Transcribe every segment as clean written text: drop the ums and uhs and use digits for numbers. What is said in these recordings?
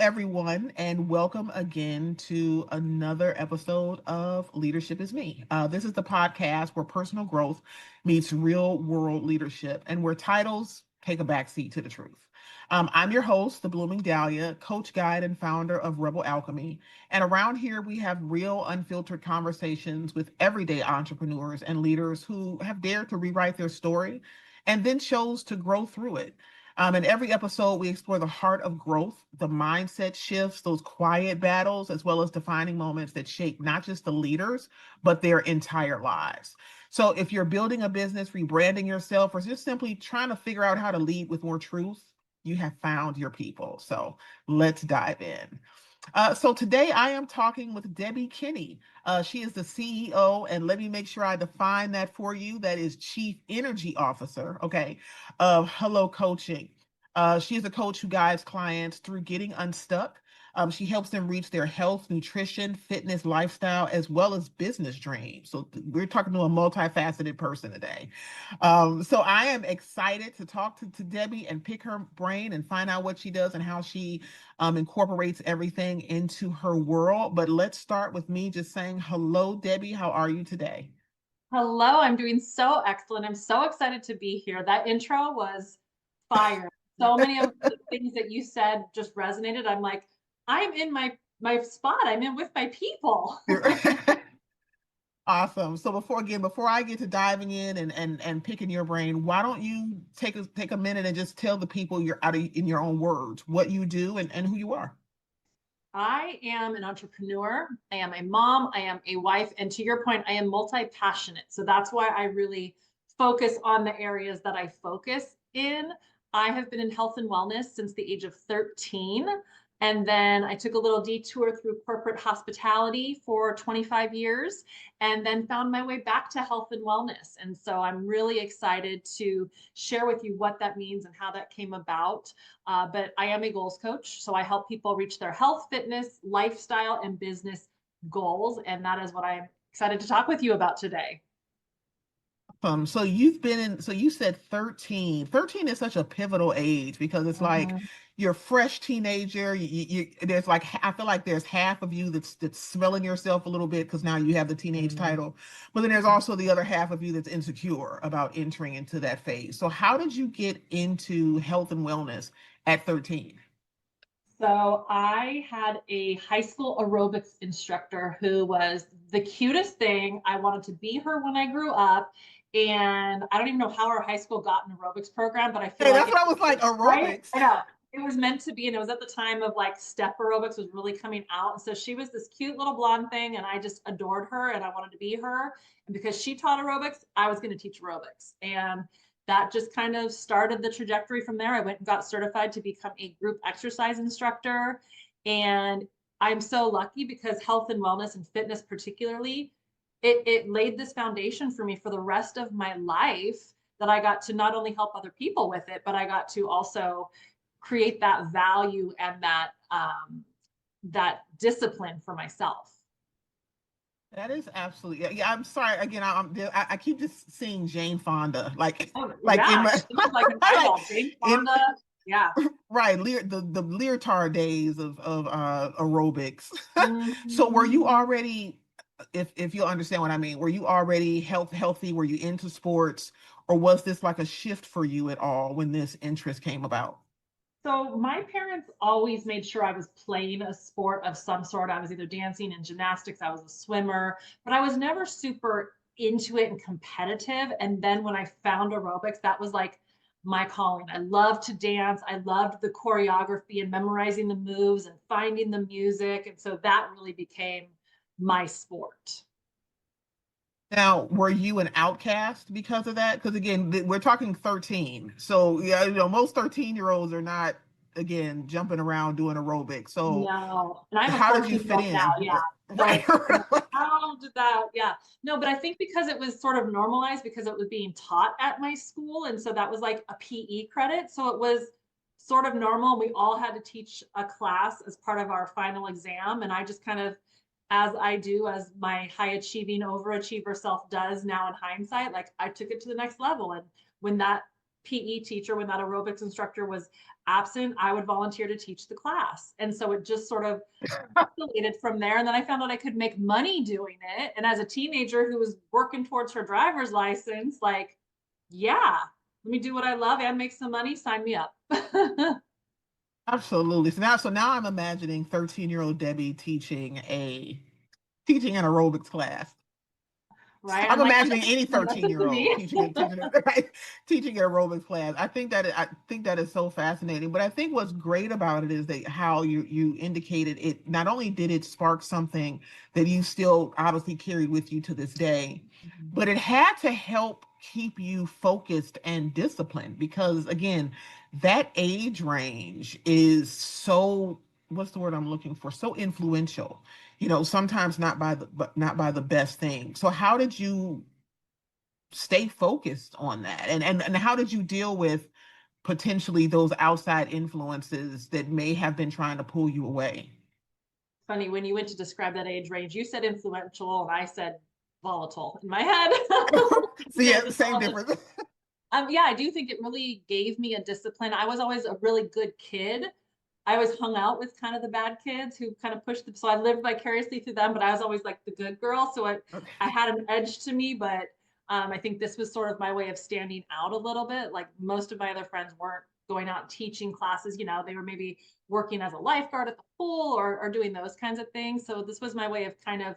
everyone, and welcome again to another episode of Leadership is Me. This is the podcast where personal growth meets real world leadership and where titles take a backseat to the truth. I'm your host, the Blooming Dahlia, coach, guide, and founder of Rebel Alchemy. And around here, we have real, unfiltered conversations with everyday entrepreneurs and leaders who have dared to rewrite their story and then chose to grow through it. In every episode, we explore the heart of growth, the mindset shifts, those quiet battles, as well as defining moments that shape not just the leaders, but their entire lives. So if you're building a business, rebranding yourself, or just simply trying to figure out how to lead with more truth, you have found your people. So let's dive in. So today I am talking with Debi Kinney. She is the CEO, and let me make sure I define that for you. That is Chief Energy Officer, okay, of Hello Coaching. She is a coach who guides clients through getting unstuck. She helps them reach their health, nutrition, fitness, lifestyle, as well as business dreams. So we're talking to a multifaceted person today. So I am excited to talk to Debi and pick her brain and find out what she does and how she incorporates everything into her world. But let's start with me just saying, hello, Debi. How are you today? Hello, I'm doing so excellent. I'm so excited to be here. That intro was fire. So many of the things that you said just resonated. I'm like, I'm in my spot. I'm in with my people. Awesome. So before I get to diving in and picking your brain, why don't you take a minute and just tell the people you're out of in your own words what you do and who you are. I am an entrepreneur. I am a mom. I am a wife. And to your point, I am multi-passionate. So that's why I really focus on the areas that I focus in. I have been in health and wellness since the age of 13. And then I took a little detour through corporate hospitality for 25 years and then found my way back to health and wellness. And so I'm really excited to share with you what that means and how that came about. But I am a goals coach. So I help people reach their health, fitness, lifestyle, and business goals. And that is what I'm excited to talk with you about today. So you've been in, so you said 13. 13 is such a pivotal age because it's like Mhm. you're a fresh teenager. There's like, I feel like there's half of you that's smelling yourself a little bit because now you have the teenage title. But then there's also the other half of you that's insecure about entering into that phase. So how did you get into health and wellness at 13? So I had a high school aerobics instructor who was the cutest thing. I wanted to be her when I grew up. And I don't even know how our high school got an aerobics program, but I feel Hey, like that's it, what I was like, right? aerobics. I know it was meant to be. And it was at the time of like step aerobics was really coming out. And so she was this cute little blonde thing. And I just adored her and I wanted to be her. And because she taught aerobics, I was going to teach aerobics. And that just kind of started the trajectory from there. I went and got certified to become a group exercise instructor. And I'm so lucky because health and wellness and fitness, particularly, it laid this foundation for me for the rest of my life that I got to not only help other people with it, but I got to also create that value and that discipline for myself. That is absolutely, yeah. I'm sorry again. I keep just seeing Jane Fonda Oh like in yeah, my she's like an like idol. Jane in Fonda. Yeah. right the leotard days of aerobics. So were you Mhm. already, if you'll understand what I mean, were you already healthy? Were you into sports, or was this like a shift for you at all when this interest came about? So my parents always made sure I was playing a sport of some sort. I was either dancing and gymnastics, I was a swimmer, but I was never super into it and competitive. And then when I found aerobics, that was like my calling. I loved to dance. I loved the choreography and memorizing the moves and finding the music. And so that really became my sport. Now, were you an outcast because of that? Because again, we're talking 13. So yeah, most 13-year-olds are not, again, jumping around doing aerobics. So No, and I'm a how did you fit 14-year-old now, in? yeah. Right. So how did that, yeah. No, but I think because it was sort of normalized because it was being taught at my school. And so that was like a PE credit. So it was sort of normal. We all had to teach a class as part of our final exam. And I just kind of, as I do, as my high achieving overachiever self does now in hindsight, like I took it to the next level. And when that PE teacher, when that aerobics instructor was absent, I would volunteer to teach the class. And so it just sort of escalated from there. And then I found out I could make money doing it. And as a teenager who was working towards her driver's license, like, yeah, let me do what I love and make some money. Sign me up. Absolutely. So now I'm imagining 13-year-old Debbie teaching an aerobics class. Right. I'm I'm like, imagining any that's it for 13-year-old me. teaching an aerobics class. I think that is so fascinating. But I think what's great about it is that how you indicated it. Not only did it spark something that you still obviously carried with you to this day, but it had to help keep you focused and disciplined because again, that age range is so, what's the word I'm looking for? So influential, sometimes not by the best thing. So how did you stay focused on that? And how did you deal with potentially those outside influences that may have been trying to pull you away? Funny, when you went to describe that age range, you said influential and I said volatile in my head. So Yeah, yeah, just same all this. difference. Yeah, I do think it really gave me a discipline. I was always a really good kid. I always hung out with kind of the bad kids who kind of pushed them. So I lived vicariously through them, but I was always like the good girl. So I Okay. had an edge to me, but I think this was sort of my way of standing out a little bit. Like most of my other friends weren't going out and teaching classes, they were maybe working as a lifeguard at the pool or doing those kinds of things. So this was my way of kind of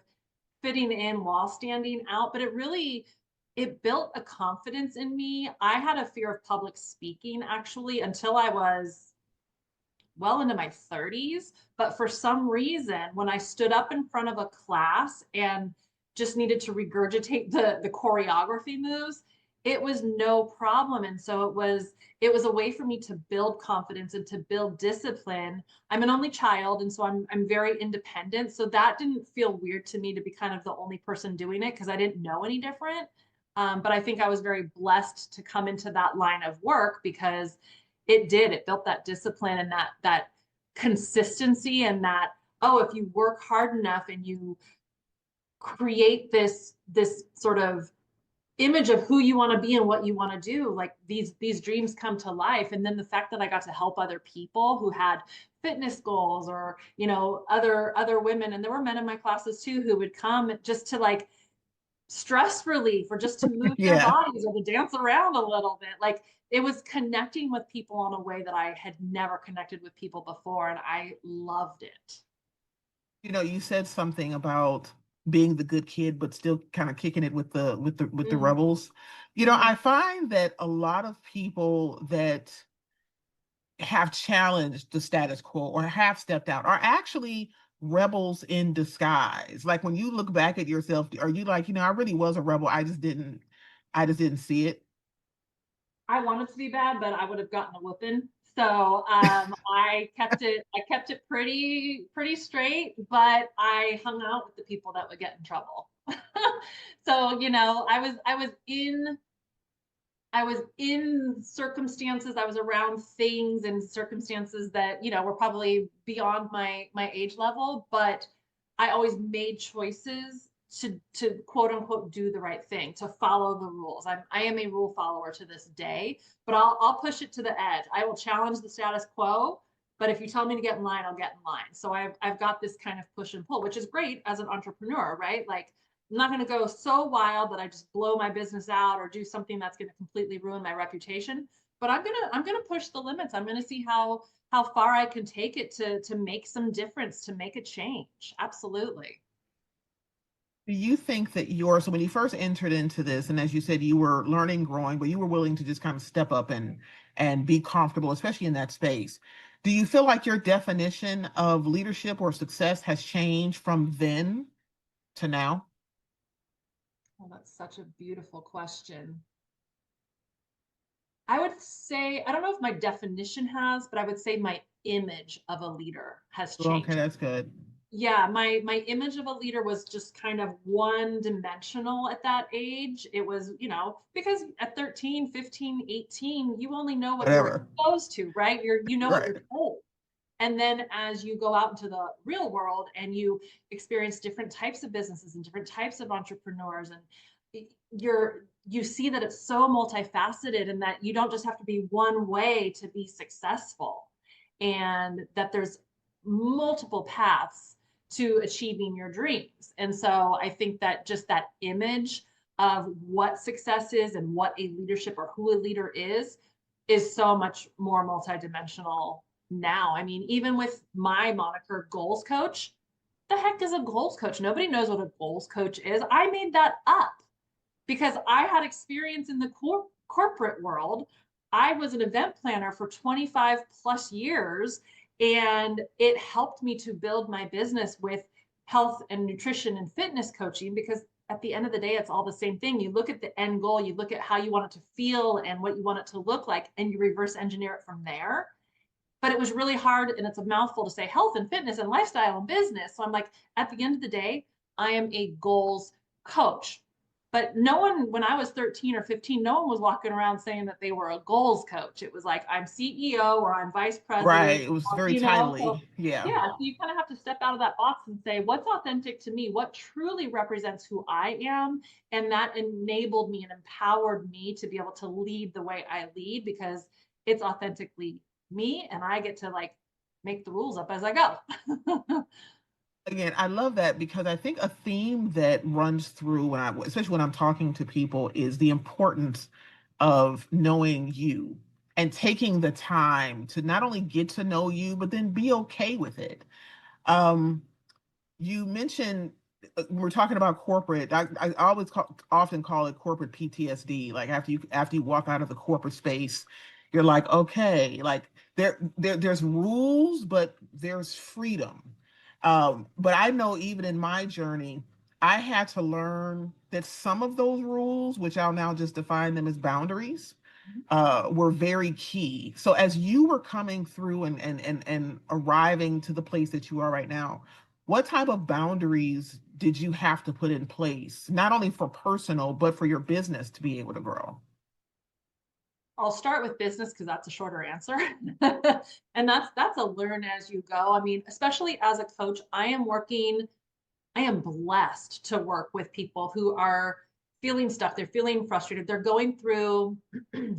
fitting in while standing out, but it built a confidence in me. I had a fear of public speaking actually until I was well into my 30s. But for some reason, when I stood up in front of a class and just needed to regurgitate the choreography moves, it was no problem. And so it was a way for me to build confidence and to build discipline. I'm an only child, and so I'm very independent. So that didn't feel weird to me to be kind of the only person doing it because I didn't know any different. But I think I was very blessed to come into that line of work because it built that discipline and that consistency and that, oh, if you work hard enough and you create this sort of image of who you want to be and what you want to do, like these dreams come to life. And then the fact that I got to help other people who had fitness goals or other women, and there were men in my classes too who would come just to like stress relief or just to move their Yeah. bodies or to dance around a little bit. Like it was connecting with people in a way that I had never connected with people before. And I loved it. You said something about being the good kid, but still kind of kicking it with the Mm, rebels. mhm. I find that a lot of people that have challenged the status quo or have stepped out are actually rebels in disguise. Like when you look back at yourself, are you like, I really was a rebel. I just didn't see it. I wanted to be bad, but I would have gotten a whooping. So I kept it pretty straight, but I hung out with the people that would get in trouble. So, I was in circumstances, I was around things and circumstances that, were probably beyond my age level, but I always made choices to quote unquote do the right thing, to follow the rules. I am a rule follower to this day, but I'll push it to the edge. I will challenge the status quo, but if you tell me to get in line, I'll get in line. So I've got this kind of push and pull, which is great as an entrepreneur, right? Like I'm not going to go so wild that I just blow my business out or do something that's going to completely ruin my reputation. But I'm gonna push the limits. I'm going to see how far I can take it to make some difference, to make a change. Absolutely. Do you think that so when you first entered into this, and as you said, you were learning, growing, but you were willing to just kind of step up and be comfortable, especially in that space. Do you feel like your definition of leadership or success has changed from then to now? Well, that's such a beautiful question. I would say, I don't know if my definition has, but I would say my image of a leader has Okay, changed. that's good. Yeah, my image of a leader was just kind of one dimensional at that age. It was, because at 13, 15, 18, you only know what you're Whatever. exposed to, right? You know what Right. you're told. And then as you go out into the real world and you experience different types of businesses and different types of entrepreneurs and you see that it's so multifaceted and that you don't just have to be one way to be successful, and that there's multiple paths to achieving your dreams. And so I think that just that image of what success is and what a leadership or who a leader is so much more multidimensional now. I mean, even with my moniker goals coach, the heck is a goals coach? Nobody knows what a goals coach is. I made that up because I had experience in the corporate world. I was an event planner for 25 plus years, and it helped me to build my business with health and nutrition and fitness coaching, because at the end of the day, it's all the same thing. You look at the end goal, you look at how you want it to feel and what you want it to look like, and you reverse engineer it from there. But it was really hard, and it's a mouthful to say health and fitness and lifestyle and business. So I'm like, at the end of the day, I am a goals coach. But no one, when I was 13 or 15, no one was walking around saying that they were a goals coach. It was like, I'm CEO or I'm vice Right. president, It was or, very you know, so timely. Yeah. yeah, so you kind of have to step out of that box and say, what's authentic to me? What truly represents who I am? And that enabled me and empowered me to be able to lead the way I lead, because it's authentically me, and I get to like make the rules up as I go. Again, I love that because I think a theme that runs through especially when I'm talking to people, is the importance of knowing you and taking the time to not only get to know you, but then be okay with it. Um, you mentioned we're talking about corporate. I always often call it corporate PTSD. Like after you walk out of the corporate space, you're like, okay, like there's rules, but there's freedom. But I know even in my journey, I had to learn that some of those rules, which I'll now just define them as boundaries, were very key. So as you were coming through and arriving to the place that you are right now, what type of boundaries did you have to put in place, not only for personal, but for your business to be able to grow? I'll start with business because that's a shorter answer. And that's a learn as you go. I mean, especially as a coach, I am blessed to work with people who are feeling stuck, they're feeling frustrated, they're going through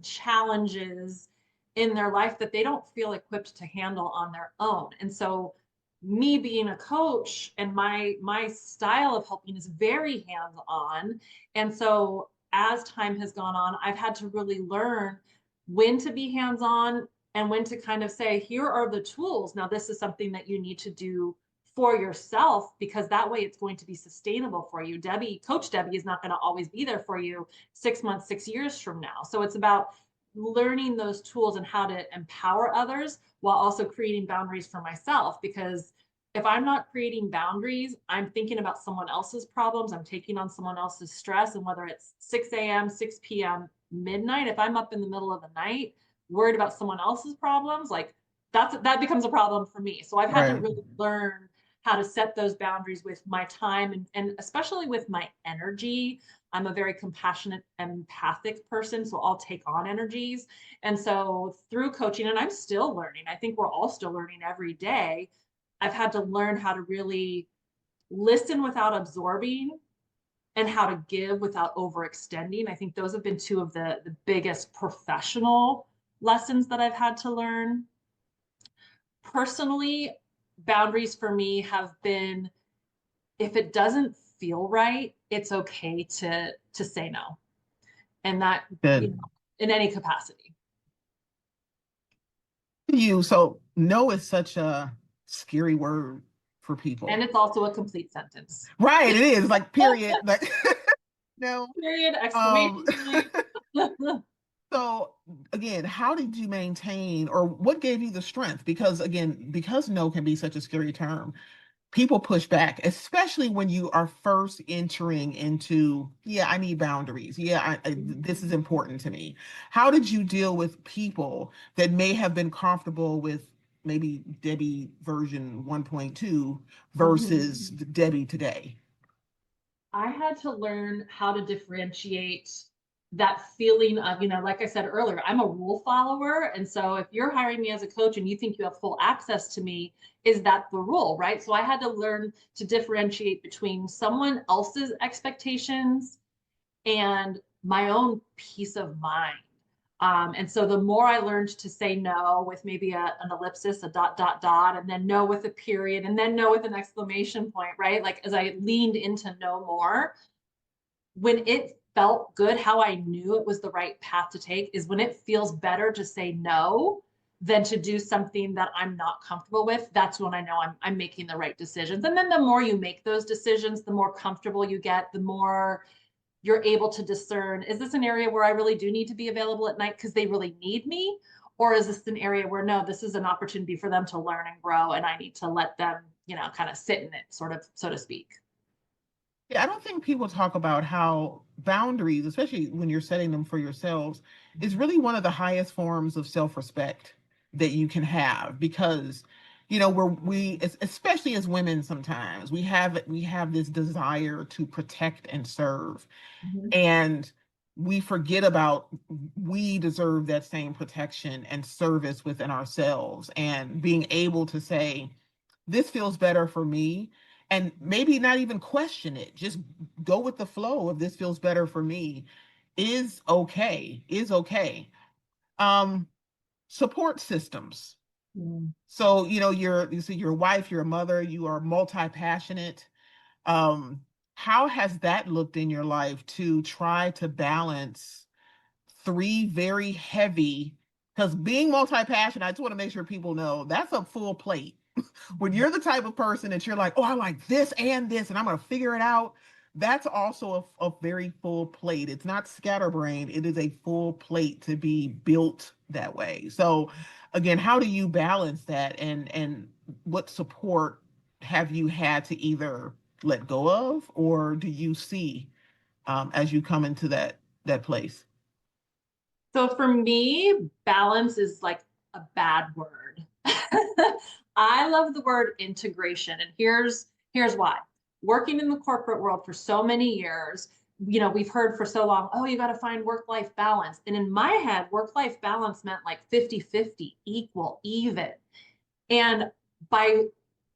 challenges in their life that they don't feel equipped to handle on their own. And so me being a coach and my style of helping is very hands-on. And so as time has gone on, I've had to really learn when to be hands-on and when to kind of say, here are the tools. Now, this is something that you need to do for yourself, because that way it's going to be sustainable for you. Coach Debi is not going to always be there for you 6 months, 6 years from now. So it's about learning those tools and how to empower others while also creating boundaries for myself. Because if I'm not creating boundaries, I'm thinking about someone else's problems, I'm taking on someone else's stress. And whether it's 6 a.m., 6 p.m., midnight, if I'm up in the middle of the night worried about someone else's problems, like that becomes a problem for me. So I've had to Right. really learn how to set those boundaries with my time, and especially with my energy. I'm a very compassionate, empathic person, so I'll take on energies. And so through coaching, and I'm still learning, I think we're all still learning every day, I've had to learn how to really listen without absorbing and how to give without overextending. I think those have been two of the biggest professional lessons that I've had to learn. Personally, boundaries for me have been, if it doesn't feel right, it's okay to say no. And that, you Good. know, in any capacity. So no is such a scary word for And people. it's also a complete sentence. Right, it is like period. Like no. Period, Um exclamation point. So again, how did you maintain, or what gave you the strength? Because again, because no can be such a scary term, people push back, especially when you are first entering into, yeah, I need boundaries. Yeah, this is important to me. How did you deal with people that may have been comfortable with maybe Debi version 1.2 versus Debi today? I had to learn how to differentiate that feeling of, like I said earlier, I'm a rule follower. And so if you're hiring me as a coach and you think you have full access to me, is that the rule, right? So I had to learn to differentiate between someone else's expectations and my own peace of mind. And so the more I learned to say no with maybe an ellipsis, a dot, dot, dot, and then no with a period, and then no with an exclamation point, right? Like as I leaned into no more, when it felt good, how I knew it was the right path to take is when it feels better to say no than to do something that I'm not comfortable with. That's when I know I'm making the right decisions. And then the more you make those decisions, the more comfortable you get, the more you're able to discern, is this an area where I really do need to be available at night because they really need me? Or is this an area where no, this is an opportunity for them to learn and grow and I need to let them, kind of sit in it, sort of, so to speak. Yeah, I don't think people talk about how boundaries, especially when you're setting them for yourselves, is really one of the highest forms of self-respect that you can have because especially as women sometimes we have this desire to protect and serve, Mhm. and we forget about we deserve that same protection and service within ourselves, and being able to say this feels better for me, and maybe not even question it, just go with the flow of this feels better for me is okay. um Support systems. Mm. So your wife, you're a mother, you are multi-passionate. How has that looked in your life to try to balance three very heavy, because being multi-passionate, I just want to make sure people know that's a full plate. When you're the type of person that you're like, oh, I like this and this, and I'm going to figure it out, that's also a very full plate. It's not scatterbrained. It is a full plate to be built that way. So again, how do you balance that, and what support have you had to either let go of, or do you see as you come into that place? So for me, balance is like a bad word. I love the word integration, and here's why. Working in the corporate world for so many years, we've heard for so long, oh, you got to find work-life balance. And in my head, work-life balance meant like 50-50, equal, even. And by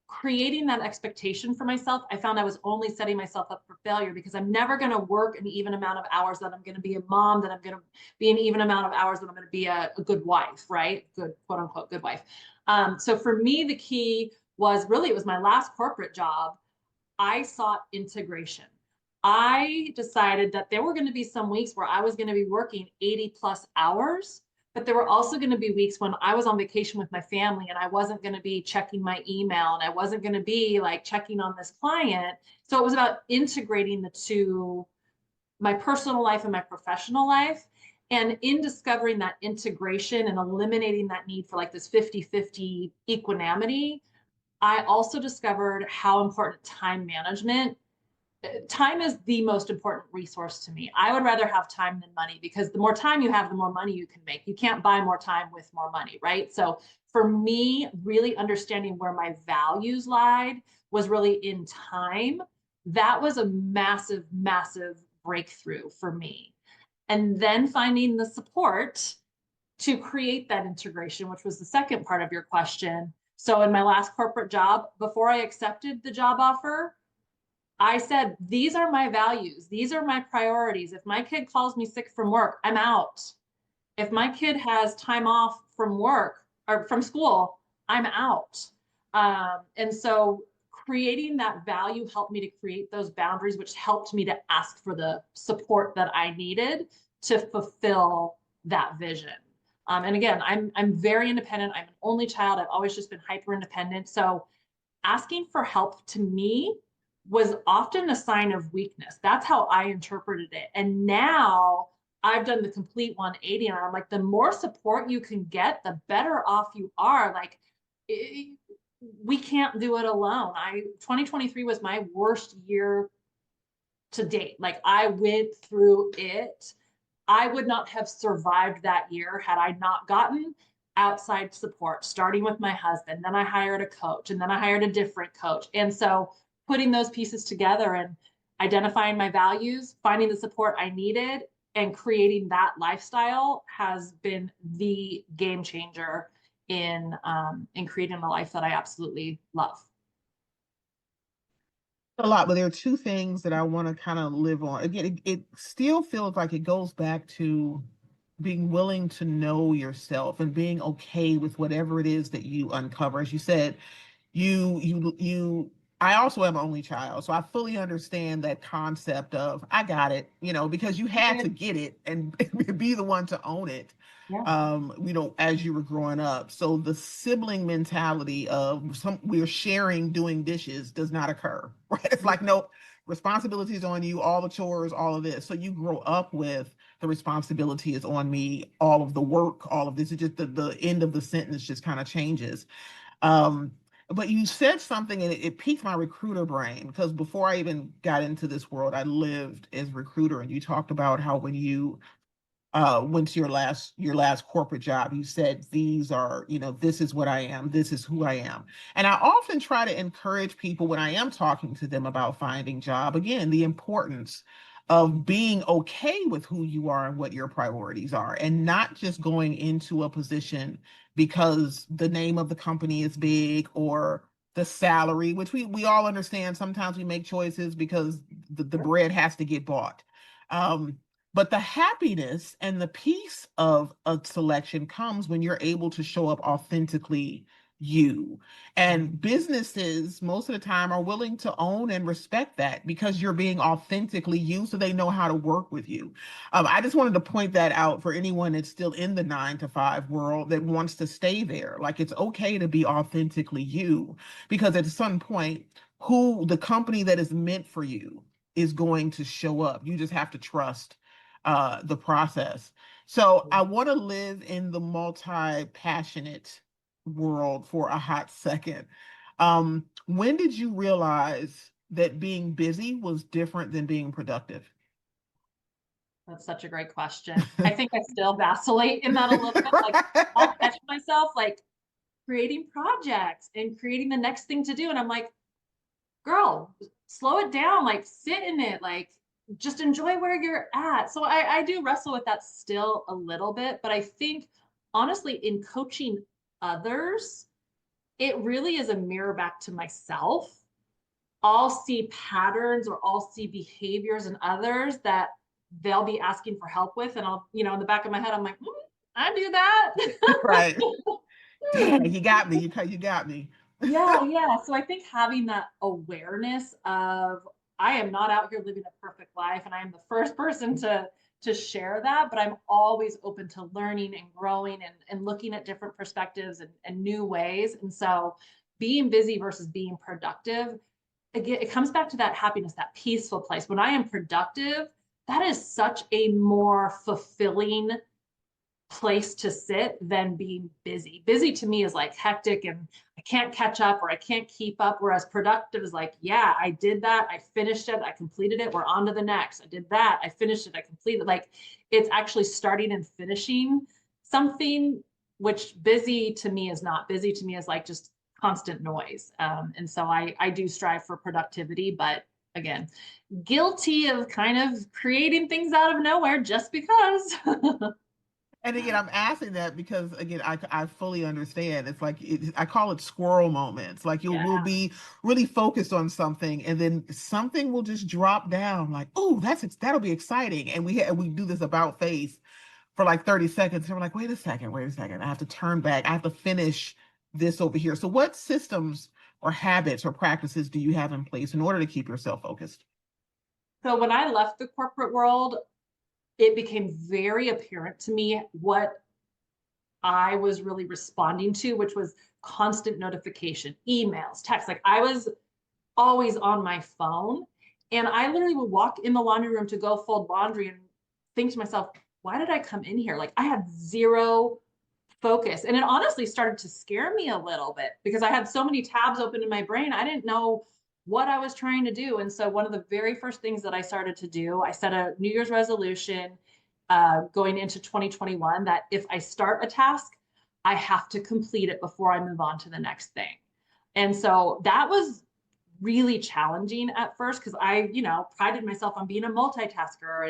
creating that expectation for myself, I found I was only setting myself up for failure because I'm never going to work an even amount of hours that I'm going to be a mom, that I'm going to be an even amount of hours that I'm going to be a good wife, right? Good, quote unquote, good wife. So for me, the key was really, it was my last corporate job. I sought integration. I decided that there were going to be some weeks where I was going to be working 80 plus hours, but there were also going to be weeks when I was on vacation with my family and I wasn't going to be checking my email and I wasn't going to be like checking on this client. So it was about integrating the two, my personal life and my professional life. And in discovering that integration and eliminating that need for like this 50-50 equanimity, I also discovered how important time is the most important resource to me. I would rather have time than money because the more time you have, the more money you can make. You can't buy more time with more money, right? So for me, really understanding where my values lied was really in time. That was a massive, massive breakthrough for me. And then finding the support to create that integration, which was the second part of your question. So in my last corporate job, before I accepted the job offer, I said, these are my values. These are my priorities. If my kid calls me sick from work, I'm out. If my kid has time off from work or from school, I'm out. And so creating that value helped me to create those boundaries, which helped me to ask for the support that I needed to fulfill that vision. And again, I'm very independent. I'm an only child. I've always just been hyper independent. So asking for help to me was often a sign of weakness. That's how I interpreted it. And now I've done the complete 180, and I'm like, the more support you can get, the better off you are. Like, we can't do it alone. 2023 was my worst year to date. Like, I went through it. I would not have survived that year had I not gotten outside support, starting with my husband. Then I hired a coach, and then I hired a different coach. And so putting those pieces together and identifying my values, finding the support I needed, and creating that lifestyle has been the game changer in creating a life that I absolutely love. A lot, but there are two things that I want to kind of live on. Again, it still feels like it goes back to being willing to know yourself and being okay with whatever it is that you uncover. As you said, you I also am an only child, so I fully understand that concept of I got it, because you had to get it and be the one to own it, Yeah. as you were growing up. So the sibling mentality of we're sharing doing dishes does not occur, right? It's like, no, responsibilities on you, all the chores, all of this. So you grow up with the responsibility is on me, all of the work, all of this. Is just the end of the sentence just kind of changes. Um, but you said something and it piqued my recruiter brain, because before I even got into this world, I lived as recruiter, and you talked about how when you went to your last corporate job, you said, these are, this is what I am, this is who I am. And I often try to encourage people when I am talking to them about finding job, again, the importance of being okay with who you are and what your priorities are, and not just going into a position because the name of the company is big, or the salary, which we all understand. Sometimes we make choices because the bread has to get bought. Um, but the happiness and the peace of a selection comes when you're able to show up authentically you. And businesses, most of the time, are willing to own and respect that because you're being authentically you, so they know how to work with you. I just wanted to point that out for anyone that's still in the 9 to 5 world that wants to stay there. Like, it's okay to be authentically you, because at some point, who the company that is meant for you is going to show up. You just have to trust the process. So I want to live in the multi-passionate world for a hot second. When did you realize that being busy was different than being productive? That's such a great question. I think I still vacillate in that a little bit. Like, I'll catch myself like creating projects and creating the next thing to do. And I'm like, girl, slow it down, like sit in it, like just enjoy where you're at. So I do wrestle with that still a little bit, but I think honestly, in coaching others, it really is a mirror back to myself. I'll see patterns or I'll see behaviors in others that they'll be asking for help with. And I'll, in the back of my head, I'm like, I do that. Right. Dang, you got me. You got me. Yeah, yeah. So I think having that awareness of I am not out here living a perfect life, and I am the first person to share that, but I'm always open to learning and growing and looking at different perspectives and new ways. And so being busy versus being productive, again, it comes back to that happiness, that peaceful place. When I am productive, that is such a more fulfilling place to sit than being busy. Busy to me is like hectic and I can't catch up or I can't keep up. Whereas productive is like, yeah, I did that. I finished it. I completed it. We're on to the next. I did that. I finished it. I completed it. Like, it's actually starting and finishing something, which busy to me is not. Busy to me is like just constant noise. And so I do strive for productivity, but again, guilty of kind of creating things out of nowhere just because. And again, I'm asking that because, again, I fully understand. It's like I call it squirrel moments. Like, you will Yeah. be really focused on something, and then something will just drop down. Like, oh, that'll be exciting. And we do this about face for like 30 seconds. And we're like, wait a second, wait a second. I have to turn back. I have to finish this over here. So, what systems or habits or practices do you have in place in order to keep yourself focused? So when I left the corporate world, it became very apparent to me what I was really responding to, which was constant notification, emails, texts. Like, I was always on my phone. And I literally would walk in the laundry room to go fold laundry and think to myself, why did I come in here? Like, I had zero focus. And it honestly started to scare me a little bit because I had so many tabs open in my brain. I didn't know what I was trying to do. And so one of the very first things that I started to do, I set a New Year's resolution going into 2021 that if I start a task, I have to complete it before I move on to the next thing. And so that was really challenging at first because I, prided myself on being a multitasker.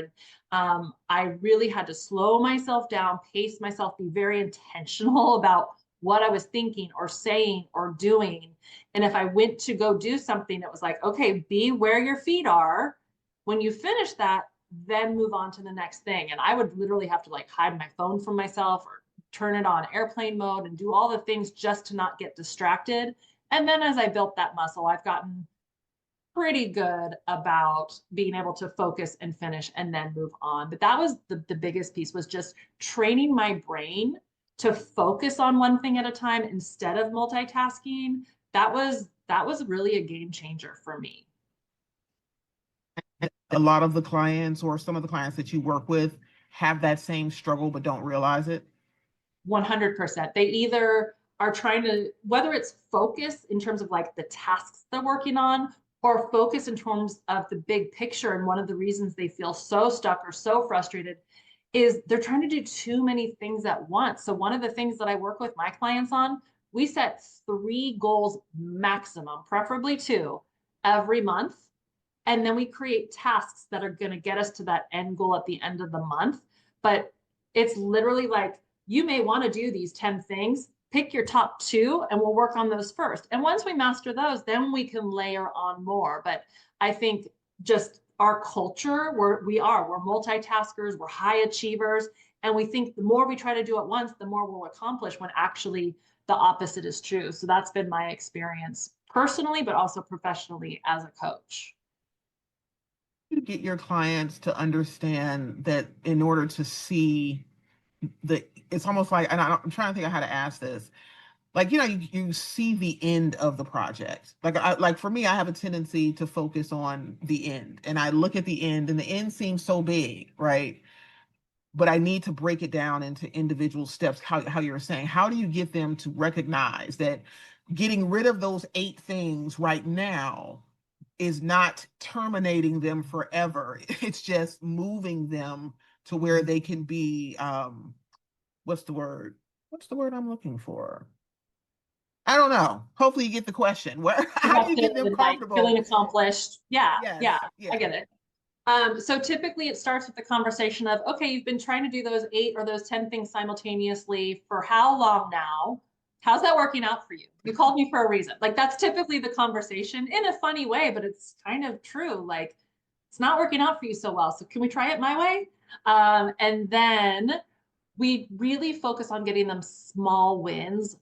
And I really had to slow myself down, pace myself, be very intentional about what I was thinking or saying or doing. And if I went to go do something, it was like, okay, be where your feet are. When you finish that, then move on to the next thing. And I would literally have to like hide my phone from myself or turn it on airplane mode and do all the things just to not get distracted. And then as I built that muscle, I've gotten pretty good about being able to focus and finish and then move on. But that was the biggest piece, was just training my brain to focus on one thing at a time instead of multitasking. That was really a game changer for me. A lot of the clients or some of the clients that you work with have that same struggle but don't realize it. 100%. They either are trying to, whether it's focus in terms of like the tasks they're working on, or focus in terms of the big picture. And one of the reasons they feel so stuck or so frustrated is they're trying to do too many things at once. So one of the things that I work with my clients on, we set 3 goals maximum, preferably 2, every month. And then we create tasks that are going to get us to that end goal at the end of the month. But it's literally like, you may want to do these 10 things, pick your top 2, and we'll work on those first. And once we master those, then we can layer on more. But I think just our culture, we're multitaskers, we're high achievers. And we think the more we try to do at once, the more we'll accomplish, when actually the opposite is true. So that's been my experience personally, but also professionally as a coach. You get your clients to understand that in order to see it's almost like, and I'm trying to think of how to ask this. Like, you see the end of the project. Like for me, I have a tendency to focus on the end, and I look at the end, and the end seems so big, right? But I need to break it down into individual steps. How you're saying, how do you get them to recognize that getting rid of those 8 things right now is not terminating them forever? It's just moving them to where they can be, what's the word? What's the word I'm looking for? I don't know. Hopefully you get the question. How do you get them Productive, like feeling comfortable? accomplished. Yeah, Yes, yeah, I yeah. get it. So typically it starts with the conversation of, okay, you've been trying to do those 8 or those 10 things simultaneously for how long now? How's that working out for you? You called me for a reason. Like, that's typically the conversation, in a funny way, but it's kind of true. Like, it's not working out for you so well. So can we try it my way? And then we really focus on getting them small wins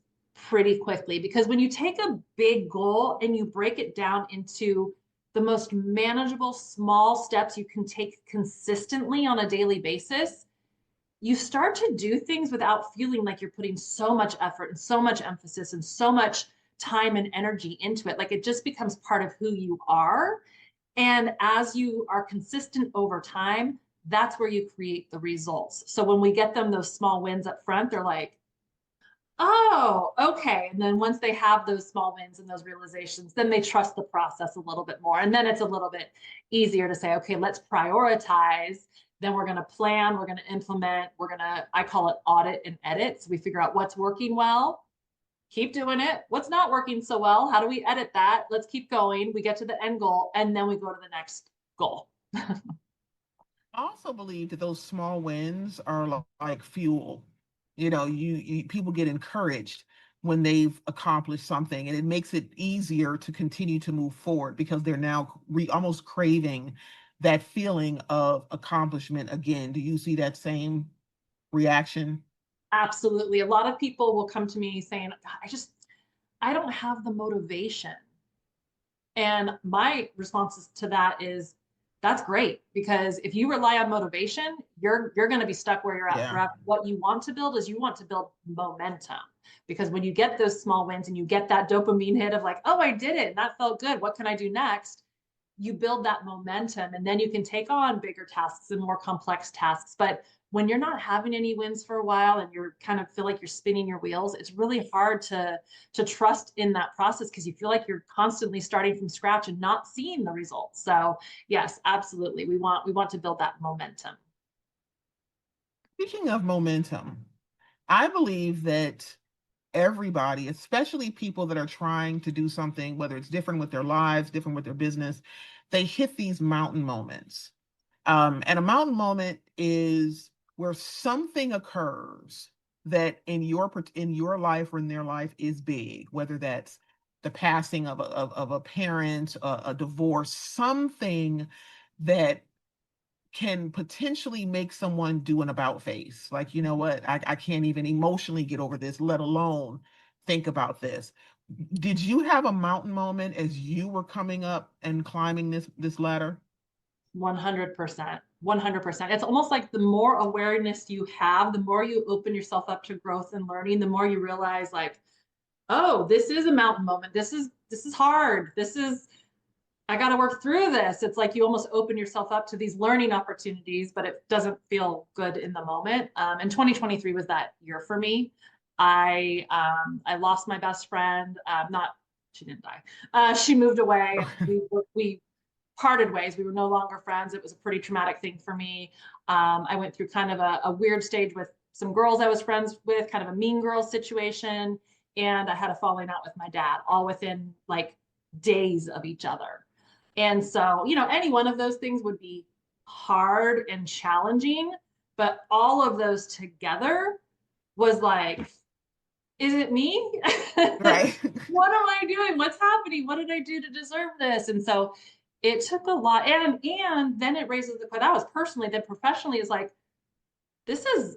pretty quickly, because when you take a big goal and you break it down into the most manageable small steps you can take consistently on a daily basis, you start to do things without feeling like you're putting so much effort and so much emphasis and so much time and energy into it. Like, it just becomes part of who you are. And as you are consistent over time, that's where you create the results. So when we get them those small wins up front, they're like, oh, okay. And then once they have those small wins and those realizations, then they trust the process a little bit more. And then it's a little bit easier to say, okay, let's prioritize. Then we're going to plan, we're going to implement, I call it audit and edit. So we figure out what's working well, keep doing it. What's not working so well? How do we edit that? Let's keep going. We get to the end goal, and then we go to the next goal. I also believe that those small wins are like fuel. People get encouraged when they've accomplished something, and it makes it easier to continue to move forward because they're now almost craving that feeling of accomplishment again. Do you see that same reaction? Absolutely. A lot of people will come to me saying, I don't have the motivation. And my response to that is, that's great, because if you rely on motivation, you're going to be stuck where you're at Yeah. forever. What you want to build is, you want to build momentum, because when you get those small wins and you get that dopamine hit of like, oh, I did it, and that felt good, what can I do next? You build that momentum, and then you can take on bigger tasks and more complex tasks. But when you're not having any wins for a while and you're kind of feel like you're spinning your wheels, it's really hard to trust in that process, because you feel like you're constantly starting from scratch and not seeing the results. So yes, absolutely, we want to build that momentum. Speaking of momentum, I believe that everybody, especially people that are trying to do something, whether it's different with their lives, different with their business, they hit these mountain moments. And a mountain moment is where something occurs. that in your life or in their life is big, whether that's the passing of a parent, a divorce, something that can potentially make someone do an about face. Like, you know what, I can't even emotionally get over this, let alone think about this. Did you have a mountain moment as you were coming up and climbing this ladder? 100%. 100%. It's almost like the more awareness you have, the more you open yourself up to growth and learning, the more you realize like, oh, this is a mountain moment. This is hard. This is I got to work through this. It's like you almost open yourself up to these learning opportunities, but it doesn't feel good in the moment. And 2023 was that year for me. I lost my best friend. Not She didn't die. She moved away, and we parted ways. We were no longer friends. It was a pretty traumatic thing for me. I went through kind of a weird stage with some girls I was friends with, kind of a mean girl situation, and I had a falling out with my dad, all within like days of each other. And so, any one of those things would be hard and challenging, but all of those together was like, is it me? Right. What am I doing? What's happening? What did I do to deserve this? And so it took a lot. And then it raises the question, that was personally, then professionally is like, this is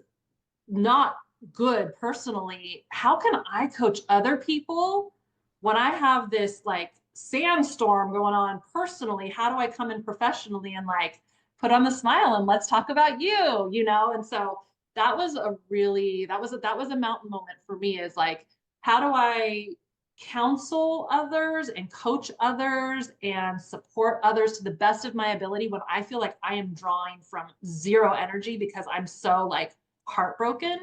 not good personally. How can I coach other people when I have this like sandstorm going on personally? How do I come in professionally and like put on the smile and let's talk about you? And so that was a mountain moment for me, is like, how do I counsel others and coach others and support others to the best of my ability when I feel like I am drawing from zero energy because I'm so like heartbroken.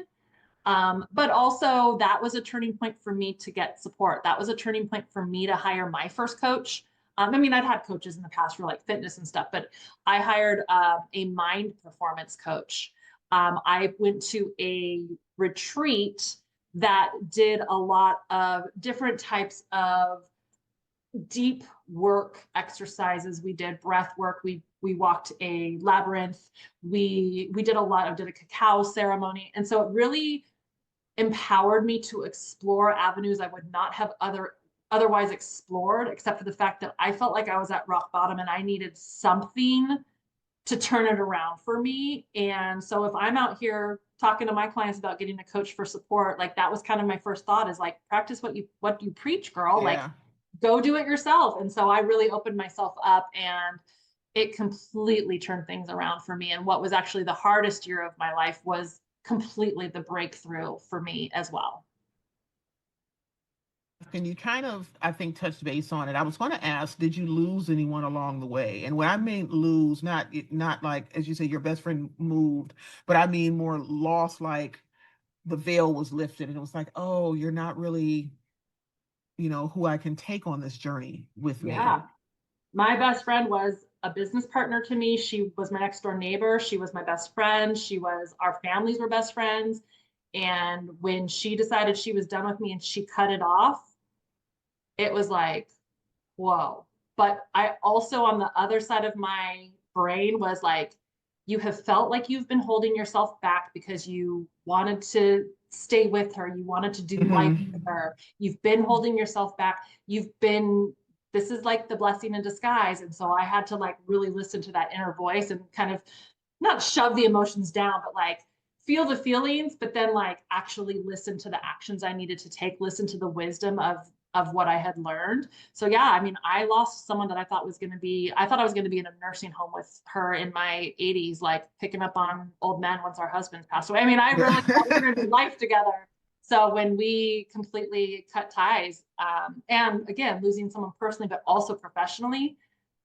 But also, that was a turning point for me to get support. That was a turning point for me to hire my first coach. I mean, I'd had coaches in the past for like fitness and stuff, but I hired a mind performance coach. I went to a retreat that did a lot of different types of deep work exercises. We did breath work. We walked a labyrinth. We did a cacao ceremony, and so it really empowered me to explore avenues I would not have otherwise explored, except for the fact that I felt like I was at rock bottom and I needed something to turn it around for me. And so if I'm out here talking to my clients about getting a coach for support, like that was kind of my first thought, is like, practice what you preach, girl. Like, Yeah. go do it yourself. And so I really opened myself up, and it completely turned things around for me. And what was actually the hardest year of my life was completely the breakthrough for me as well. And you kind of, I think, touched base on it. I was going to ask, did you lose anyone along the way? And when I mean lose, not like, as you say, your best friend moved, but I mean more lost, like the veil was lifted and it was like, oh, you're not really, who I can take on this journey with me. Yeah. My best friend was a business partner to me. She was my next door neighbor. She was my best friend. Our families were best friends. And when she decided she was done with me and she cut it off, it was like, whoa. But I also, on the other side of my brain, was like, you have felt like you've been holding yourself back because you wanted to stay with her. You wanted to do life with Hmm. her. You've been holding yourself back. This is like the blessing in disguise. And so I had to like really listen to that inner voice and kind of not shove the emotions down, but like feel the feelings, but then like actually listen to the actions I needed to take, listen to the wisdom of what I had learned. So yeah, I mean, I lost someone that I thought I was going to be in a nursing home with her in my 80s, like picking up on old men once our husbands passed away. I mean, I really thought we were going to do life together. So when we completely cut ties, and again, losing someone personally, but also professionally,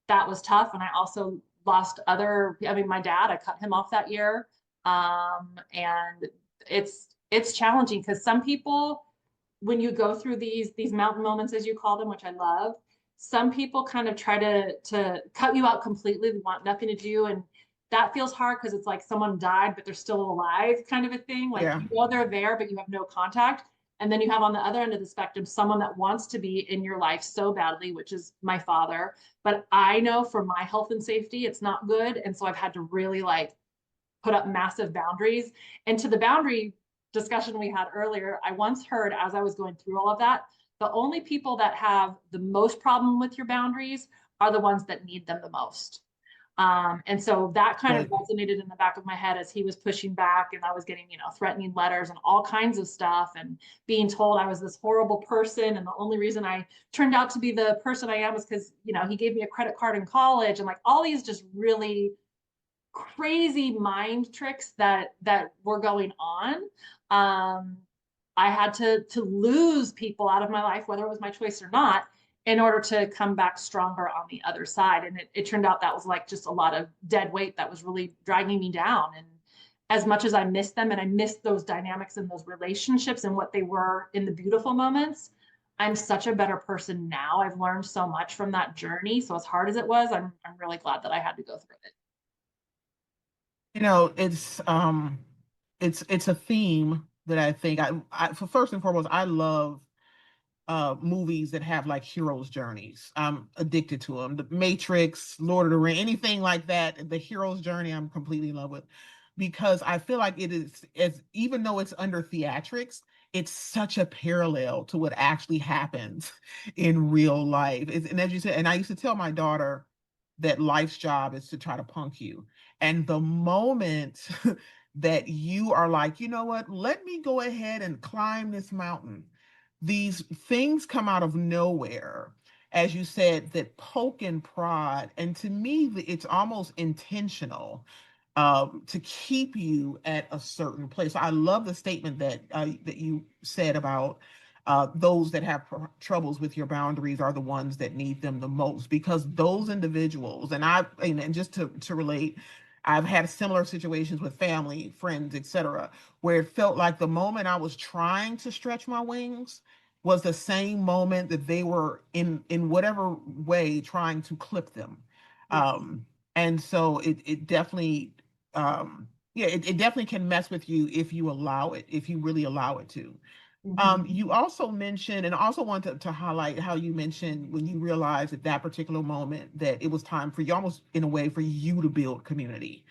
that was tough. And I also my dad, I cut him off that year. And it's challenging because some people, when you go through these mountain moments, as you call them, which I love, some people kind of try to cut you out completely. They want nothing to do. And that feels hard because it's like someone died, but they're still alive, kind of a thing. Like, Yeah. they're there, but you have no contact. And then you have on the other end of the spectrum, someone that wants to be in your life so badly, which is my father. But I know for my health and safety, it's not good. And so I've had to really like put up massive boundaries. And to the boundary discussion we had earlier, I once heard as I was going through all of that, the only people that have the most problem with your boundaries are the ones that need them the most. And so that kind of Good. resonated in the back of my head as he was pushing back and I was getting, threatening letters and all kinds of stuff and being told I was this horrible person. And the only reason I turned out to be the person I am is because, he gave me a credit card in college and like all these just really crazy mind tricks that were going on. I had to lose people out of my life, whether it was my choice or not, in order to come back stronger on the other side. And it turned out that was like just a lot of dead weight that was really dragging me down. And as much as I miss them and I miss those dynamics and those relationships and what they were in the beautiful moments, I'm such a better person now. I've learned so much from that journey. So as hard as it was, I'm really glad that I had to go through it. It's a theme that I think for first and foremost, I love movies that have like heroes journeys. I'm addicted to them. The Matrix, Lord of the Rings, anything like that, the hero's journey, I'm completely in love with, because I feel like it is, as even though it's under theatrics, it's such a parallel to what actually happens in real life. And as you said, and I used to tell my daughter that life's job is to try to punk you. And the moment that you are like, you know what, let me go ahead and climb this mountain, these things come out of nowhere, as you said, that poke and prod. And to me, it's almost intentional to keep you at a certain place. I love the statement that you said about those that have troubles with your boundaries are the ones that need them the most, because those individuals, and just to relate, I've had similar situations with family, friends, etc., where it felt like the moment I was trying to stretch my wings was the same moment that they were in whatever way trying to clip them. Yes. And so it definitely yeah, it definitely can mess with you if you allow it, if you really allow it to. Mhm. You also mentioned, and I also want to highlight how you mentioned when you realized at that particular moment that it was time for you, almost in a way, for you to build community.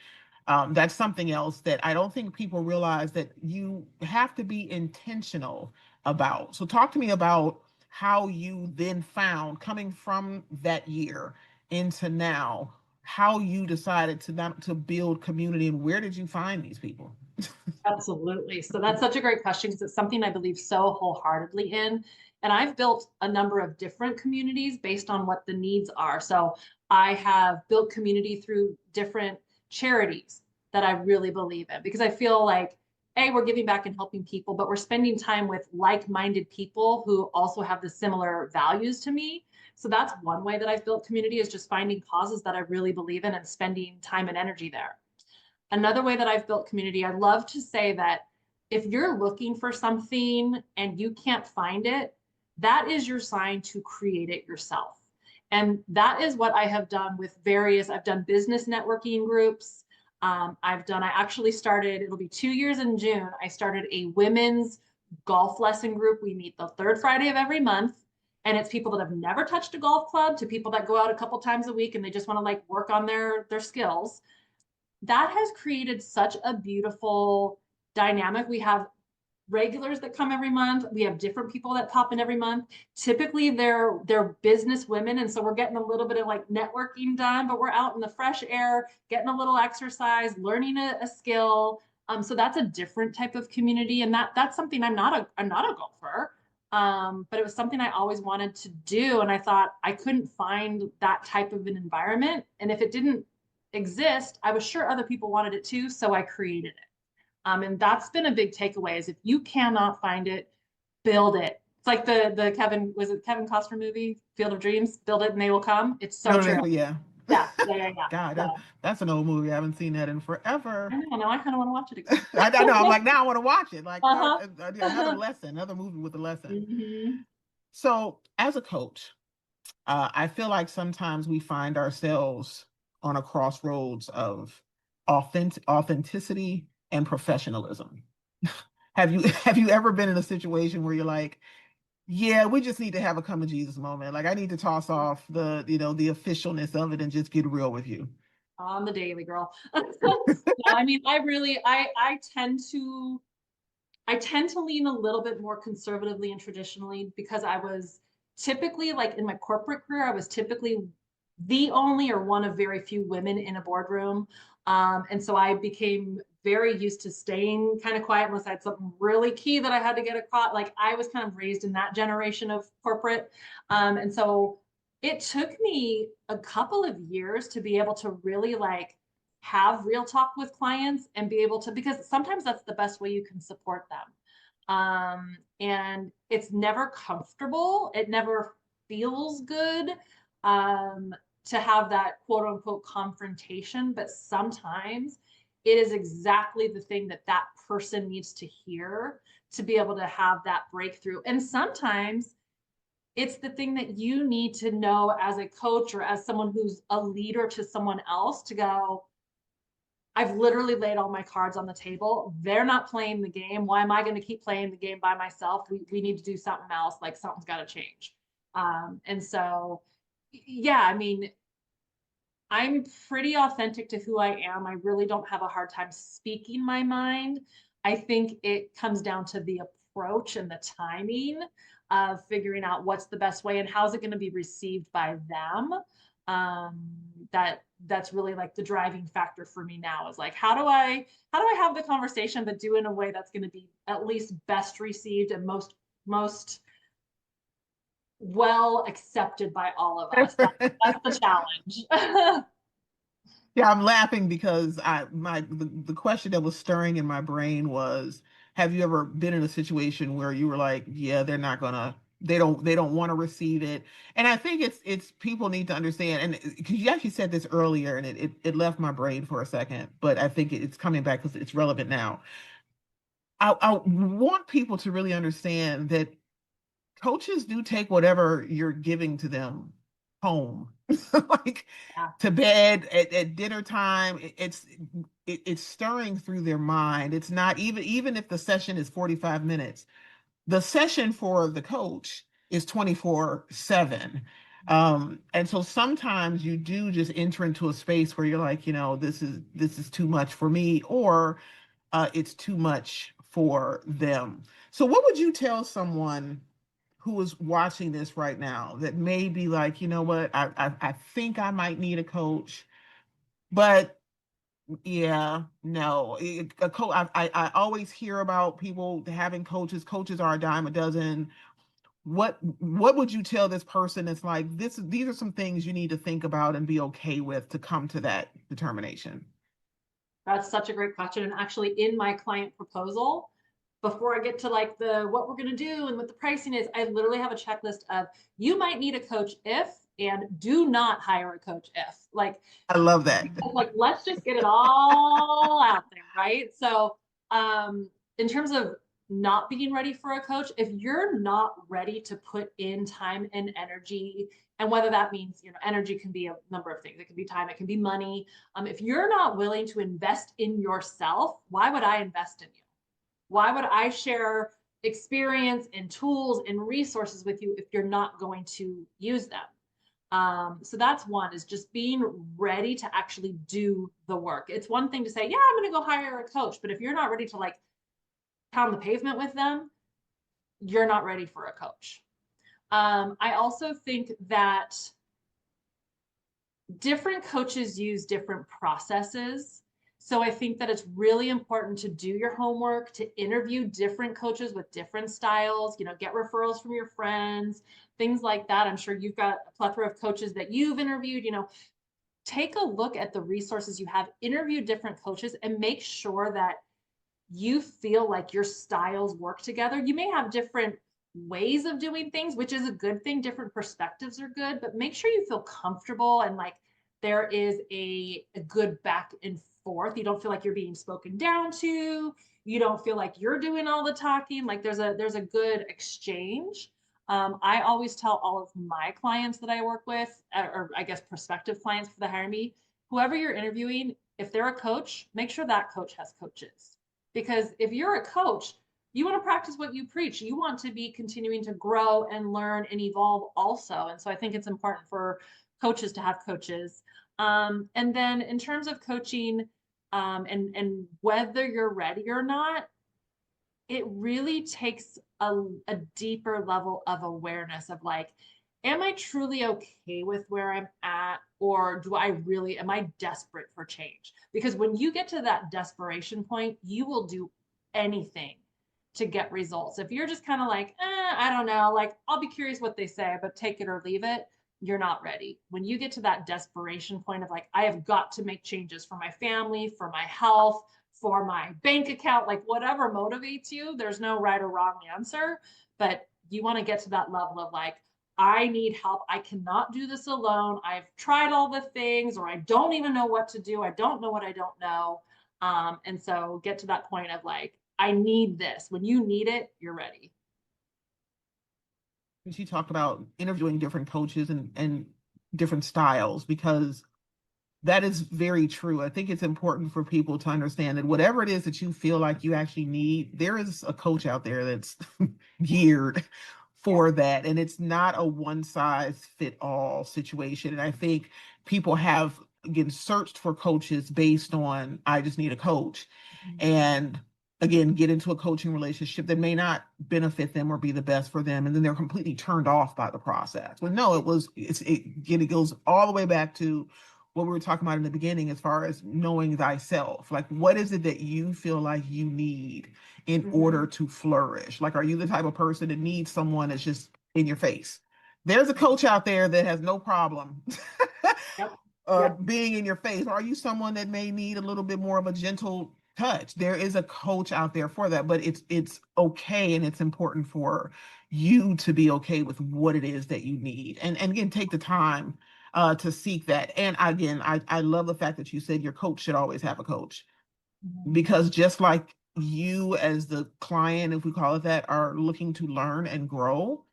That's something else that I don't think people realize, that you have to be intentional about. So talk to me about how you then found, coming from that year into now, how you decided to build community, and where did you find these people? Absolutely. So that's such a great question because it's something I believe so wholeheartedly in. And I've built a number of different communities based on what the needs are. So I have built community through different charities that I really believe in, because I feel like, A, we're giving back and helping people, but we're spending time with like-minded people who also have the similar values to me. So that's one way that I've built community, is just finding causes that I really believe in and spending time and energy there. Another way that I've built community, I love to say that if you're looking for something and you can't find it, that is your sign to create it yourself. And that is what I have done with I've done business networking groups. I actually started, it'll be 2 years in June. I started a women's golf lesson group. We meet the third Friday of every month. And it's people that have never touched a golf club to people that go out a couple times a week and they just want to like work on their skills. That has created such a beautiful dynamic. We have regulars that come every month. We have different people that pop in every month. Typically they're business women. And so we're getting a little bit of like networking done, but we're out in the fresh air, getting a little exercise, learning a skill. So that's a different type of community. And that's something I'm not a golfer. But it was something I always wanted to do. And I thought I couldn't find that type of an environment. And if it didn't exist, I was sure other people wanted it too. So I created it. And that's been a big takeaway, is if you cannot find it, build it. It's like the Kevin Costner movie, Field of Dreams, build it and they will come. It's so No, true. yeah. Yeah, yeah, yeah, yeah. God, So that's an old movie. I haven't seen that in forever. I know, now I kind of want to watch it again. I know. I'm like, now I want to watch it. Like, Uh-huh. another lesson, another movie with a lesson. Mhm. So, as a coach, I feel like sometimes we find ourselves on a crossroads of authenticity and professionalism. Have you ever been in a situation where you're like, yeah, we just need to have a come to Jesus moment. Like, I need to toss off the officialness of it and just get real with you. On the daily, girl. No, I mean, I tend to I tend to lean a little bit more conservatively and traditionally because I was typically like in my corporate career, I was typically the only or one of very few women in a boardroom. And so I became very used to staying kind of quiet unless I had something really key that I had to get across. Like I was kind of raised in that generation of corporate. And so it took me a couple of years to be able to really like have real talk with clients and be able to, because sometimes that's the best way you can support them. And it's never comfortable. It never feels good um, to have that quote unquote confrontation, but sometimes it is exactly the thing that that person needs to hear to be able to have that breakthrough. And sometimes it's the thing that you need to know as a coach or as someone who's a leader to someone else to go, I've literally laid all my cards on the table. They're not playing the game. Why am I going to keep playing the game by myself? We need to do something else. Like something's got to change. And so, yeah, I mean, I'm pretty authentic to who I am. I really don't have a hard time speaking my mind. I think it comes down to the approach and the timing of figuring out what's the best way and how's it going to be received by them. Um, that's really like the driving factor for me now is like how do I have the conversation but do in a way that's going to be at least best received and most well accepted by all of us. That's the challenge. Yeah, I'm laughing because the question that was stirring in my brain was, have you ever been in a situation where you were like, yeah, they're not gonna, they don't want to receive it. And I think it's people need to understand, and because you actually said this earlier and it left my brain for a second, but I think it's coming back because it's relevant now. I want people to really understand that coaches do take whatever you're giving to them home, like Yeah. to bed at dinner time. It's stirring through their mind. It's not even if the session is 45 minutes, the session for the coach is 24/7. And so sometimes you do just enter into a space where you're like, this is too much for me, or it's too much for them. So what would you tell someone who is watching this right now that may be like, you know what, I think I might need a coach, but yeah, no, a coach. I always hear about people having coaches. Coaches are a dime a dozen. What would you tell this person that's like this? These are some things you need to think about and be okay with to come to that determination. That's such a great question. And actually, in my client proposal, before I get to like the what we're going to do and what the pricing is, I literally have a checklist of you might need a coach if and do not hire a coach if. I love that. Like let's just get it all out there, right? So, in terms of not being ready for a coach, if you're not ready to put in time and energy, and whether that means, energy can be a number of things. It can be time, it can be money. If you're not willing to invest in yourself, why would I invest in you? Why would I share experience and tools and resources with you if you're not going to use them? So that's one, is just being ready to actually do the work. It's one thing to say, yeah, I'm going to go hire a coach. But if you're not ready to like pound the pavement with them, you're not ready for a coach. I also think that different coaches use different processes. So I think that it's really important to do your homework, to interview different coaches with different styles, get referrals from your friends, things like that. I'm sure you've got a plethora of coaches that you've interviewed, take a look at the resources you have, interview different coaches, and make sure that you feel like your styles work together. You may have different ways of doing things, which is a good thing. Different perspectives are good, but make sure you feel comfortable and like there is a good back and forth. You don't feel like you're being spoken down to. You don't feel like you're doing all the talking. Like there's a good exchange. I always tell all of my clients that I work with, or I guess prospective clients for the hire me, whoever you're interviewing, if they're a coach, make sure that coach has coaches. Because if you're a coach, you want to practice what you preach. You want to be continuing to grow and learn and evolve also. And so I think it's important for coaches to have coaches. And then in terms of coaching, and whether you're ready or not, it really takes a deeper level of awareness of like, am I truly okay with where I'm at? Or am I desperate for change? Because when you get to that desperation point, you will do anything to get results. If you're just kind of like, I don't know, like I'll be curious what they say, but take it or leave it, you're not ready. When you get to that desperation point of like, I have got to make changes for my family, for my health, for my bank account, like whatever motivates you, there's no right or wrong answer. But you want to get to that level of like, I need help. I cannot do this alone. I've tried all the things, or I don't even know what to do. I don't know what I don't know. And so get to that point of like, I need this. When you need it, you're ready. She talked about interviewing different coaches and different styles because that is very true. I think it's important for people to understand that whatever it is that you feel like you actually need, there is a coach out there that's geared for that. And it's not a one size fit all situation. And I think people have, again, searched for coaches based on, I just need a coach. And again, get into a coaching relationship that may not benefit them or be the best for them. And then they're completely turned off by the process. Well, no, it goes all the way back to what we were talking about in the beginning, as far as knowing thyself. Like, what is it that you feel like you need in order to flourish? Like, are you the type of person that needs someone that's just in your face? There's a coach out there that has no problem Yep. Yep. being in your face. Or are you someone that may need a little bit more of a gentle touch? There is a coach out there for that, but it's okay, and it's important for you to be okay with what it is that you need, and again, take the time to seek that. And again, I love the fact that you said your coach should always have a coach, because just like you as the client, if we call it that, are looking to learn and grow,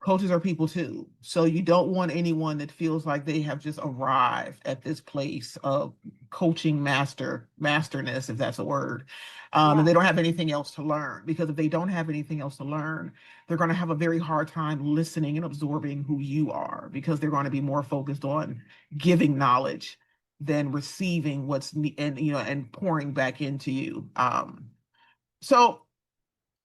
coaches are people too. So you don't want anyone that feels like they have just arrived at this place of coaching masterness, if that's a word, and Yeah. they don't have anything else to learn. Because if they don't have anything else to learn, they're going to have a very hard time listening and absorbing who you are, because they're going to be more focused on giving knowledge than receiving and pouring back into you. So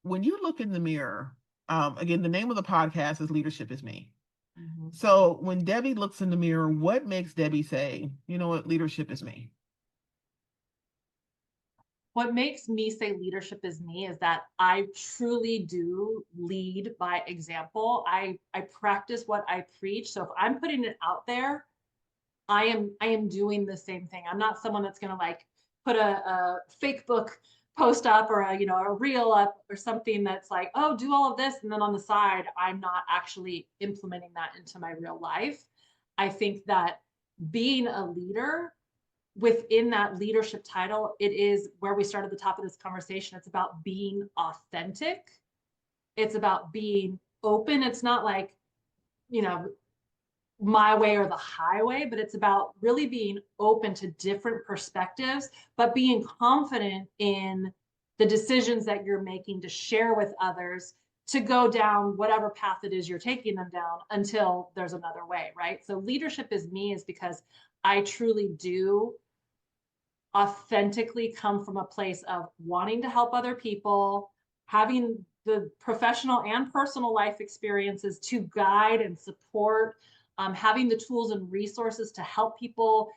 when you look in the mirror, again, the name of the podcast is Leadership is Me. Mhm. So when Debi looks in the mirror, what makes Debi say, you know what, leadership is me? What makes me say leadership is me is that I truly do lead by example. I practice what I preach. So if I'm putting it out there, I am doing the same thing. I'm not someone that's going to like put a fake book post up, or a reel up, or something that's like, oh, do all of this, and then on the side I'm not actually implementing that into my real life. I think that being a leader, within that leadership title, it is where we started the top of this conversation. It's about being authentic. It's about being open. It's not like, you know, my way or the highway, but it's about really being open to different perspectives, but being confident in the decisions that you're making to share with others, to go down whatever path it is you're taking them down until there's another way, right? So leadership is me is because I truly do authentically come from a place of wanting to help other people, having the professional and personal life experiences to guide and support, having the tools and resources to help people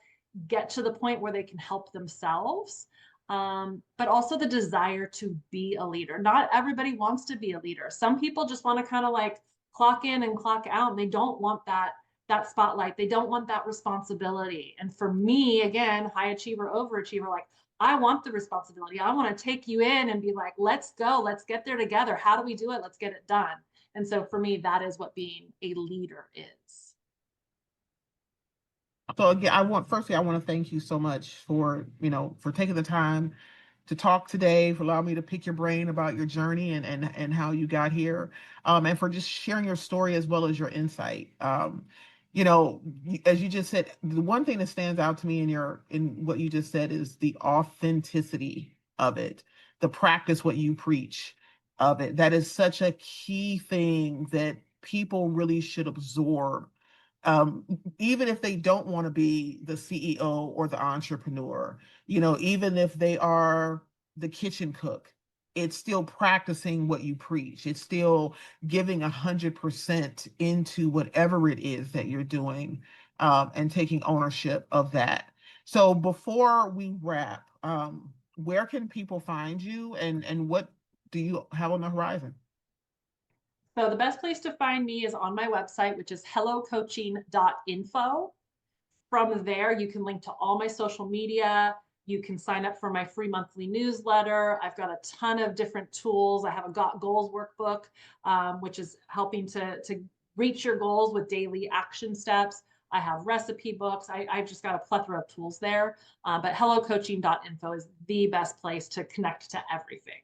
get to the point where they can help themselves. But also the desire to be a leader. Not everybody wants to be a leader. Some people just want to kind of like clock in and clock out, and they don't want that spotlight. They don't want that responsibility. And for me, again, high achiever, overachiever, like I want the responsibility. I want to take you in and be like, let's go, let's get there together. How do we do it? Let's get it done. And so for me, that is what being a leader is. So again, I want to thank you so much for, for taking the time to talk today, for allowing me to pick your brain about your journey and how you got here, and for just sharing your story as well as your insight. As you just said, the one thing that stands out to me in what you just said is the authenticity of it, the practice what you preach of it. That is such a key thing that people really should absorb, um, even if they don't want to be the CEO or the entrepreneur, even if they are the kitchen cook, it's still practicing what you preach. It's still giving 100% into whatever it is that you're doing, and taking ownership of that. So before we wrap, where can people find you, and what do you have on the horizon? So the best place to find me is on my website, which is hellocoaching.info. From there, you can link to all my social media. You can sign up for my free monthly newsletter. I've got a ton of different tools. I have a Got Goals workbook, which is helping to reach your goals with daily action steps. I have recipe books. I've just got a plethora of tools there. But hellocoaching.info is the best place to connect to everything.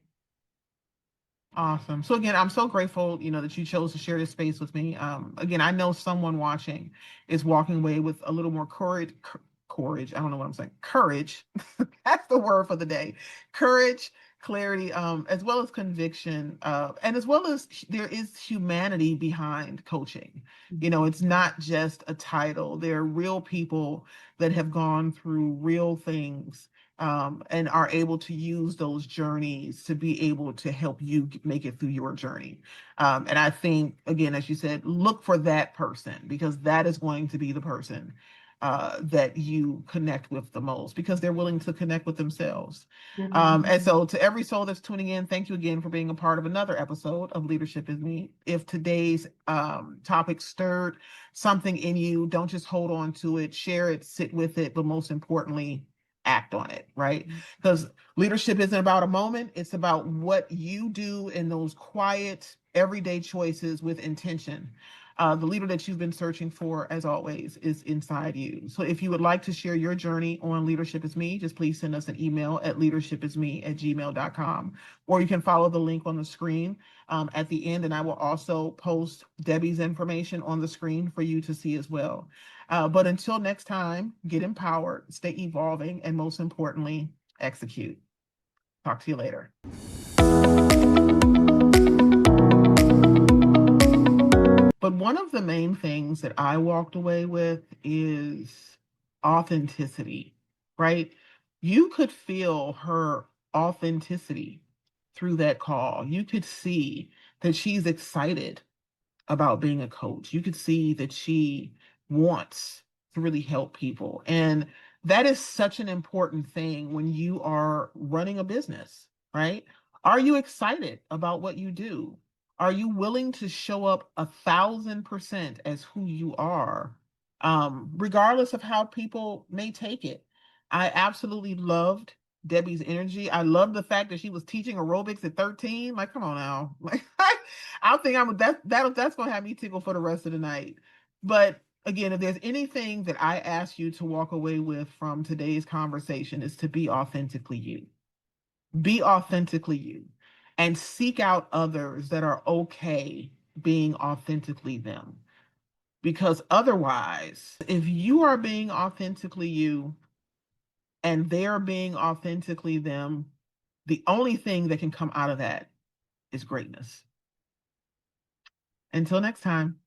Awesome. So again, I'm so grateful, that you chose to share this space with me. Again, I know someone watching is walking away with a little more courage. I don't know what I'm saying. Courage. That's the word for the day. Courage, clarity, as well as conviction, and as well as there is humanity behind coaching. It's not just a title. There are real people that have gone through real things, and are able to use those journeys to be able to help you make it through your journey. And I think, again, as you said, look for that person, because that is going to be the person that you connect with the most, because they're willing to connect with themselves. And so to every soul that's tuning in, thank you again for being a part of another episode of Leadership is Me. If today's topic stirred something in you, don't just hold on to it, share it, sit with it, but most importantly, act on it, right? Because leadership isn't about a moment, it's about what you do in those quiet, everyday choices with intention. The leader that you've been searching for, as always, is inside you. So if you would like to share your journey on Leadership is Me, just please send us an email at leadershipisme@gmail.com, or you can follow the link on the screen at the end, and I will also post Debi's information on the screen for you to see as well. But until next time, get empowered, stay evolving, and most importantly, execute. Talk to you later. But one of the main things that I walked away with is authenticity, right? You could feel her authenticity through that call. You could see that she's excited about being a coach. You could see that she wants to really help people. And that is such an important thing when you are running a business, right? Are you excited about what you do? Are you willing to show up 1,000% as who you are, regardless of how people may take it? I absolutely loved Debi's energy. I love the fact that she was teaching aerobics at 13. Like, come on now. Like, I think that's gonna have me tickle for the rest of the night. But again, if there's anything that I ask you to walk away with from today's conversation, is to be authentically you. Be authentically you, and seek out others that are okay being authentically them. Because otherwise, if you are being authentically you and they're being authentically them, the only thing that can come out of that is greatness. Until next time.